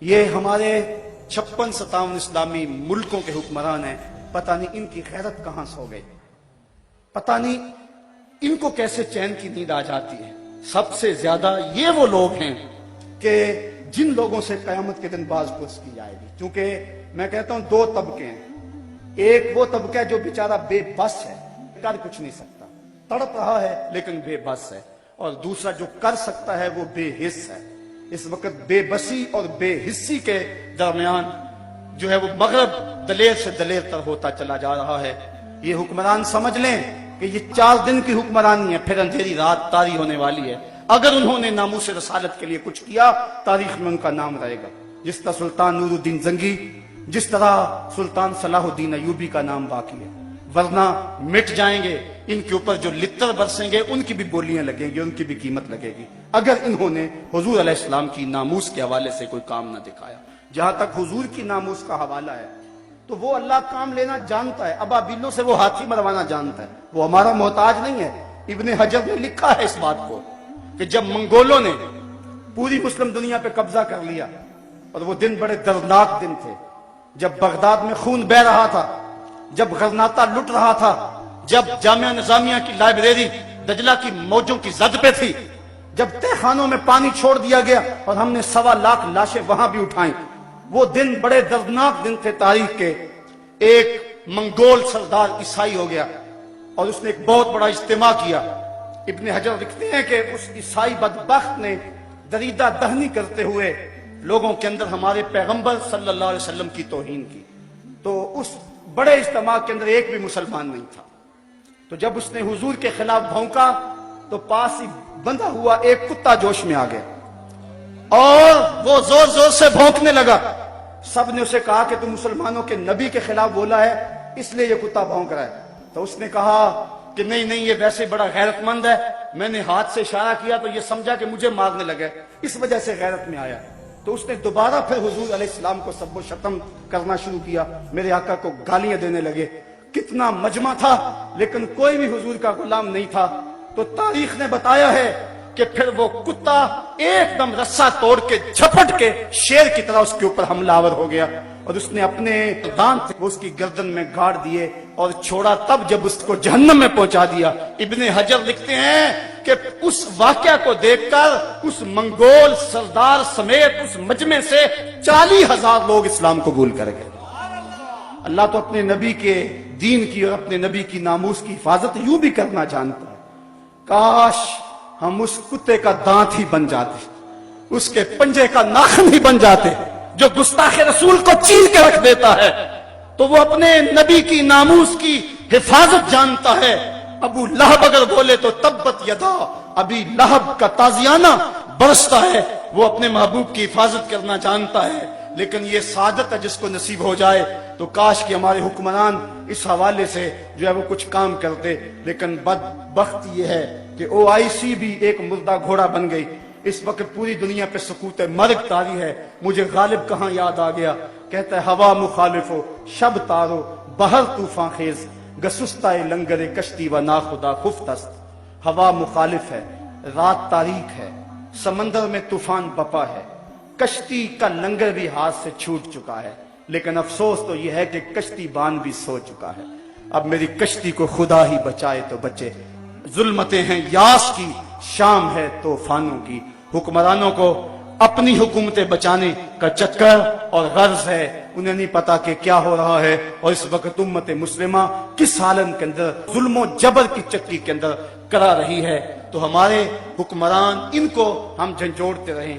یہ ہمارے 56-57 اسلامی ملکوں کے حکمران ہیں، پتہ نہیں ان کی غیرت کہاں سو گئی، پتہ نہیں ان کو کیسے چین کی نیند آ جاتی ہے۔ سب سے زیادہ یہ وہ لوگ ہیں کہ جن لوگوں سے قیامت کے دن باز پرس کی جائے گی، کیونکہ میں کہتا ہوں دو طبقے ہیں، ایک وہ طبقہ ہے جو بیچارہ بے بس ہے، کر کچھ نہیں سکتا، تڑپ رہا ہے لیکن بے بس ہے، اور دوسرا جو کر سکتا ہے وہ بے حس ہے۔ اس وقت بے بسی اور بے حسی کے درمیان جو ہے وہ مغرب دلیر سے دلیر تر ہوتا چلا جا رہا ہے۔ یہ حکمران سمجھ لیں کہ یہ 4 دن کی حکمرانی ہے، پھر اندھیری رات طاری ہونے والی ہے۔ اگر انہوں نے ناموس رسالت کے لیے کچھ کیا، تاریخ میں ان کا نام رہے گا، جس طرح سلطان نور الدین زنگی، جس طرح سلطان صلاح الدین ایوبی کا نام باقی ہے، ورنہ مٹ جائیں گے۔ ان کے اوپر جو لتر برسیں گے ان کی بھی بولیاں لگیں گی، ان کی بھی قیمت لگے گی، اگر انہوں نے حضور علیہ السلام کی ناموس کے حوالے سے کوئی کام نہ دکھایا۔ جہاں تک حضور کی ناموس کا حوالہ ہے تو وہ اللہ کام لینا جانتا ہے، ابابیلوں سے وہ ہاتھی مروانا جانتا ہے، وہ ہمارا محتاج نہیں ہے۔ ابن حجر نے لکھا ہے اس بات کو کہ جب منگولوں نے پوری مسلم دنیا پہ قبضہ کر لیا، اور وہ دن بڑے دردناک دن تھے، جب بغداد میں خون بہ رہا تھا، جب غرناطہ لٹ رہا تھا، جب جامعہ نظامیہ کی لائبریری دجلہ کی موجوں کی زد پہ تھی، جب تہ خانوں میں پانی چھوڑ دیا گیا اور ہم نے 1.25 لاکھ لاشیں وہاں بھی اٹھائیں، وہ دن بڑے دردناک دن تھے تاریخ کے۔ ایک منگول سردار عیسائی ہو گیا اور اس نے ایک بہت بڑا اجتماع کیا۔ ابن حجر لکھتے ہیں کہ اس عیسائی بدبخت نے دریدہ دہنی کرتے ہوئے لوگوں کے اندر ہمارے پیغمبر صلی اللہ علیہ وسلم کی توہین کی، تو اس بڑے اجتماع کے اندر ایک بھی مسلمان نہیں تھا۔ تو جب اس نے حضور کے خلاف بھونکا تو پاس ہی بندھا ہوا ایک کتا جوش میں آ گیا اور وہ زور زور سے بھونکنے لگا۔ سب نے اسے کہا کہ تم مسلمانوں کے نبی کے خلاف بولا ہے، اس لیے یہ کتا بھونک رہا ہے۔ تو اس نے کہا کہ نہیں نہیں، یہ ویسے بڑا غیرت مند ہے، میں نے ہاتھ سے اشارہ کیا تو یہ سمجھا کہ مجھے مارنے لگے، اس وجہ سے غیرت میں آیا۔ تو اس نے دوبارہ پھر حضور علیہ السلام کو سب و شتم کرنا شروع کیا، میرے آقا کو گالیاں دینے لگے۔ کتنا مجمع تھا لیکن کوئی بھی حضور کا غلام نہیں تھا۔ تو تاریخ نے بتایا ہے کہ پھر وہ کتا ایک دم رسہ توڑ کے جھپٹ کے شیر کی طرح اس کے اوپر حملہ آور ہو گیا، اور اس نے اپنے دانت وہ اس کی گردن میں گاڑ دیے اور چھوڑا تب جب اس کو جہنم میں پہنچا دیا۔ ابن حجر لکھتے ہیں کہ اس واقعہ کو دیکھ کر اس منگول سردار سمیت اس مجمع سے 40,000 لوگ اسلام قبول کر گئے۔ اللہ تو اپنے نبی کے دین کی اور اپنے نبی کی ناموس کی حفاظت یوں بھی کرنا جانتا ہے۔ کاش ہم اس کتے کا دانت ہی بن جاتے، اس کے پنجے کا ناخن ہی بن جاتے، جو گستاخ رسول کو چیر کے رکھ دیتا ہے تو وہ اپنے نبی کی ناموس کی حفاظت جانتا ہے۔ ابو لہب اگر بولے تو تبت یدا ابی لہب کا تازیانہ برستا ہے، وہ اپنے محبوب کی حفاظت کرنا جانتا ہے۔ لیکن یہ سعادت ہے جس کو نصیب ہو جائے، تو کاش کہ ہمارے حکمران اس حوالے سے جو ہے وہ کچھ کام کرتے۔ لیکن بدبخت یہ ہے کہ OIC بھی ایک مردہ گھوڑا بن گئی۔ اس وقت پوری دنیا پہ سکوت مرگ طاری ہے۔ مجھے غالب کہاں یاد آ گیا، کہتا ہے ہوا مخالف ہو شب تارو بہر طوفان خیز، گسستہ لنگر کشتی و ناخدا خفتست۔ ہوا مخالف ہے، رات تاریک ہے، سمندر میں طوفان بپا ہے، کشتی کا لنگر بھی ہاتھ سے چھوٹ چکا ہے، لیکن افسوس تو یہ ہے کہ کشتی بان بھی سو چکا ہے۔ اب میری کشتی کو خدا ہی بچائے تو بچے۔ ظلمتیں ہیں یاس کی، شام ہے طوفانوں کی۔ حکمرانوں کو اپنی حکومتیں بچانے کا چکر اور غرض ہے، انہیں نہیں پتا کہ کیا ہو رہا ہے، اور اس وقت امت مسلمہ کس حالت کے اندر ظلم و جبر کی چکی کے اندر کرا رہی ہے۔ تو ہمارے حکمران ان کو ہم جھنجھوڑتے رہیں۔